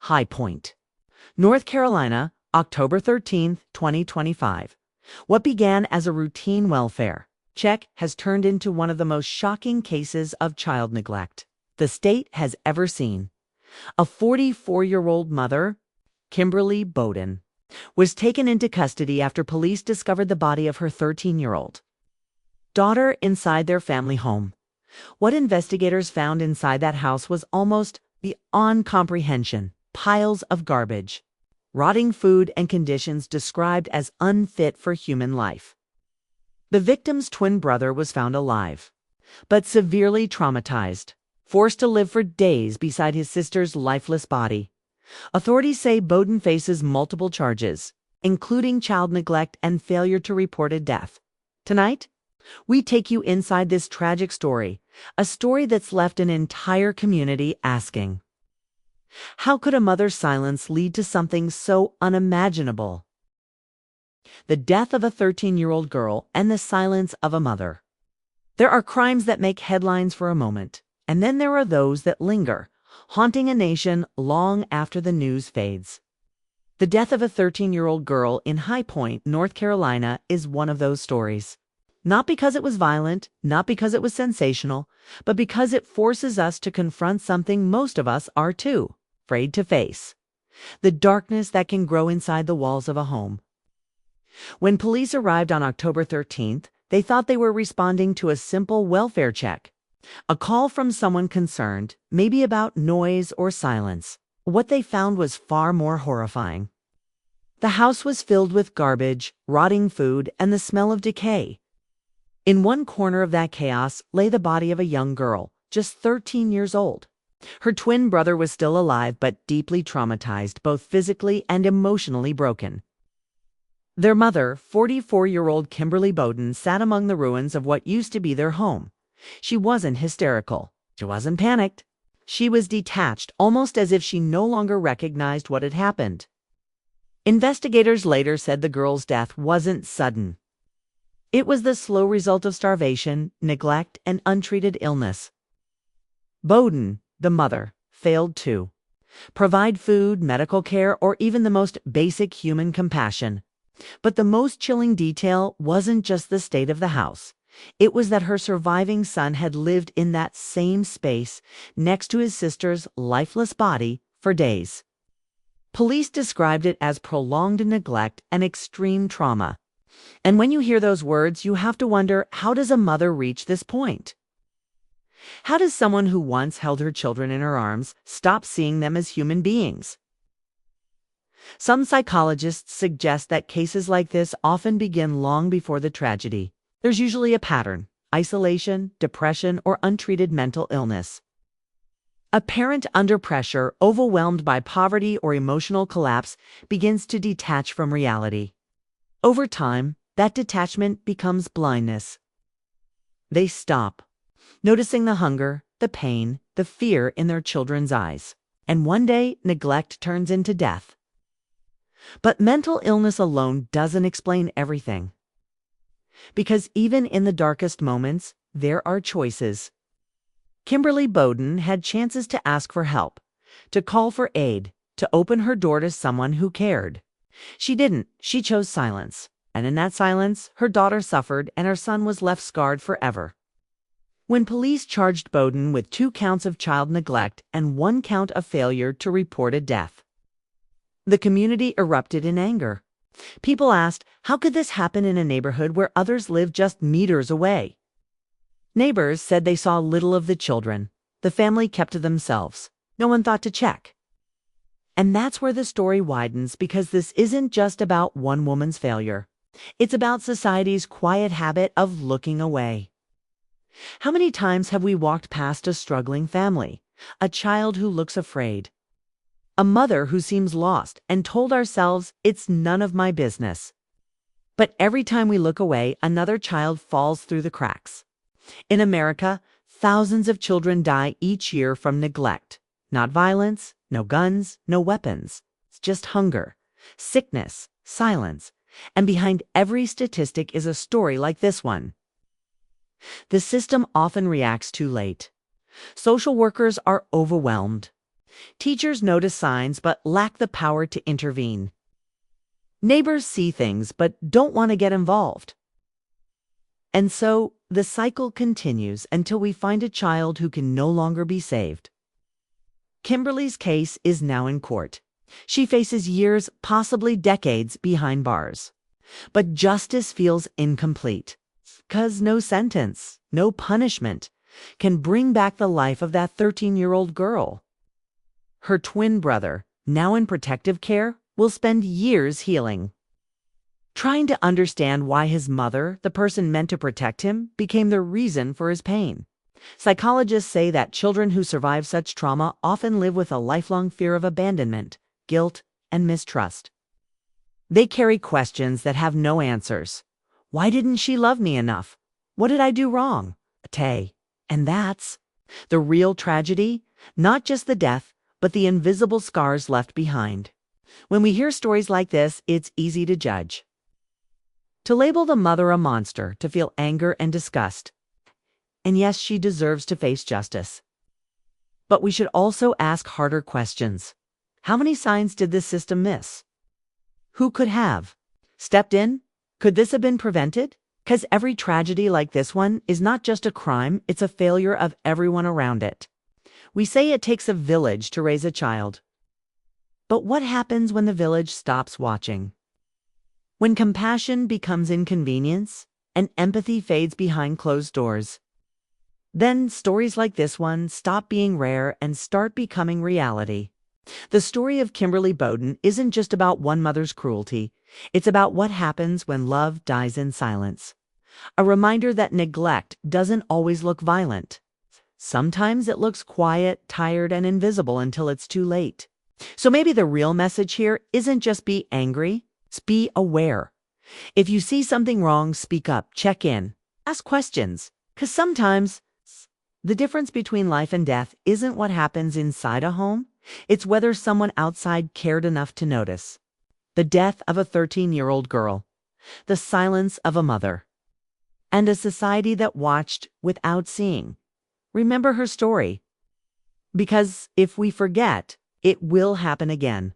High Point, North Carolina, October 13, 2025. What began as a routine welfare check has turned into one of the most shocking cases of child neglect the state has ever seen. A 44-year-old mother, Kymberli Bowden, was taken into custody after police discovered the body of her 13-year-old daughter inside their family home. What investigators found inside that house was almost beyond comprehension. Piles of garbage, rotting food, and conditions described as unfit for human life. The victim's twin brother was found alive, but severely traumatized, forced to live for days beside his sister's lifeless body. Authorities say Bowden faces multiple charges, including child neglect and failure to report a death. Tonight, we take you inside this tragic story, a story that's left an entire community asking, how could a mother's silence lead to something so unimaginable? The death of a 13-year-old girl and the silence of a mother. There are crimes that make headlines for a moment, and then there are those that linger, haunting a nation long after the news fades. The death of a 13-year-old girl in High Point, North Carolina, is one of those stories. Not because it was violent, not because it was sensational, but because it forces us to confront something most of us are too afraid to face: the darkness that can grow inside the walls of a home. When police arrived on October 13th, they thought they were responding to a simple welfare check, a call from someone concerned, maybe about noise or silence. What they found was far more horrifying. The house was filled with garbage, rotting food, and the smell of decay. In one corner of that chaos lay the body of a young girl, just 13 years old. Her twin brother was still alive but deeply traumatized, both physically and emotionally broken. Their mother, 44-year-old Kymberli Bowden, sat among the ruins of what used to be their home. She wasn't hysterical. She wasn't panicked. She was detached, almost as if she no longer recognized what had happened. Investigators later said the girl's death wasn't sudden. It was the slow result of starvation, neglect, and untreated illness. Bowden, the mother, failed to provide food, medical care, or even the most basic human compassion. But the most chilling detail wasn't just the state of the house. It was that her surviving son had lived in that same space next to his sister's lifeless body for days. Police described it as prolonged neglect and extreme trauma. And when you hear those words, you have to wonder, how does a mother reach this point? How does someone who once held her children in her arms stop seeing them as human beings? Some psychologists suggest that cases like this often begin long before the tragedy. There's usually a pattern: isolation, depression, or untreated mental illness. A parent under pressure, overwhelmed by poverty or emotional collapse, begins to detach from reality. Over time, that detachment becomes blindness. They stop noticing the hunger, the pain, the fear in their children's eyes. And one day, neglect turns into death. But mental illness alone doesn't explain everything. Because even in the darkest moments, there are choices. Kymberli Bowden had chances to ask for help, to call for aid, to open her door to someone who cared. She didn't. She chose silence. And in that silence, her daughter suffered and her son was left scarred forever. When police charged Bowden with 2 counts of child neglect and 1 count of failure to report a death, the community erupted in anger. People asked, how could this happen in a neighborhood where others lived just meters away? Neighbors said they saw little of the children. The family kept to themselves. No one thought to check. And that's where the story widens, because this isn't just about one woman's failure. It's about society's quiet habit of looking away. How many times have we walked past a struggling family, a child who looks afraid, a mother who seems lost, and told ourselves it's none of my business? But every time we look away, another child falls through the cracks. In America, thousands of children die each year from neglect. Not violence, no guns, no weapons. It's just hunger, sickness, silence. And behind every statistic is a story like this one. The system often reacts too late. Social workers are overwhelmed. Teachers notice signs but lack the power to intervene. Neighbors see things but don't want to get involved. And so the cycle continues until we find a child who can no longer be saved. Kymberli's case is now in court. She faces years, possibly decades, behind bars. But justice feels incomplete, because no sentence, no punishment, can bring back the life of that 13-year-old girl. Her twin brother, now in protective care, will spend years healing, trying to understand why his mother, the person meant to protect him, became the reason for his pain. Psychologists say that children who survive such trauma often live with a lifelong fear of abandonment, guilt, and mistrust. They carry questions that have no answers. Why didn't she love me enough? What did I do wrong? And that's the real tragedy, not just the death, but the invisible scars left behind. When we hear stories like this, it's easy to judge. To label the mother a monster, to feel anger and disgust. And yes, she deserves to face justice. But we should also ask harder questions. How many signs did this system miss? Who could have stepped in? Could this have been prevented? Because every tragedy like this one is not just a crime, it's a failure of everyone around it. We say it takes a village to raise a child. But what happens when the village stops watching? When compassion becomes inconvenience and empathy fades behind closed doors? Then stories like this one stop being rare and start becoming reality. The story of Kymberli Bowden isn't just about one mother's cruelty. It's about what happens when love dies in silence. A reminder that neglect doesn't always look violent. Sometimes it looks quiet, tired, and invisible until it's too late. So maybe the real message here isn't just be angry, it's be aware. If you see something wrong, speak up, check in, ask questions. Because sometimes the difference between life and death isn't what happens inside a home. It's whether someone outside cared enough to notice. The death of a 13-year-old girl, the silence of a mother, and a society that watched without seeing. Remember her story. Because if we forget, it will happen again.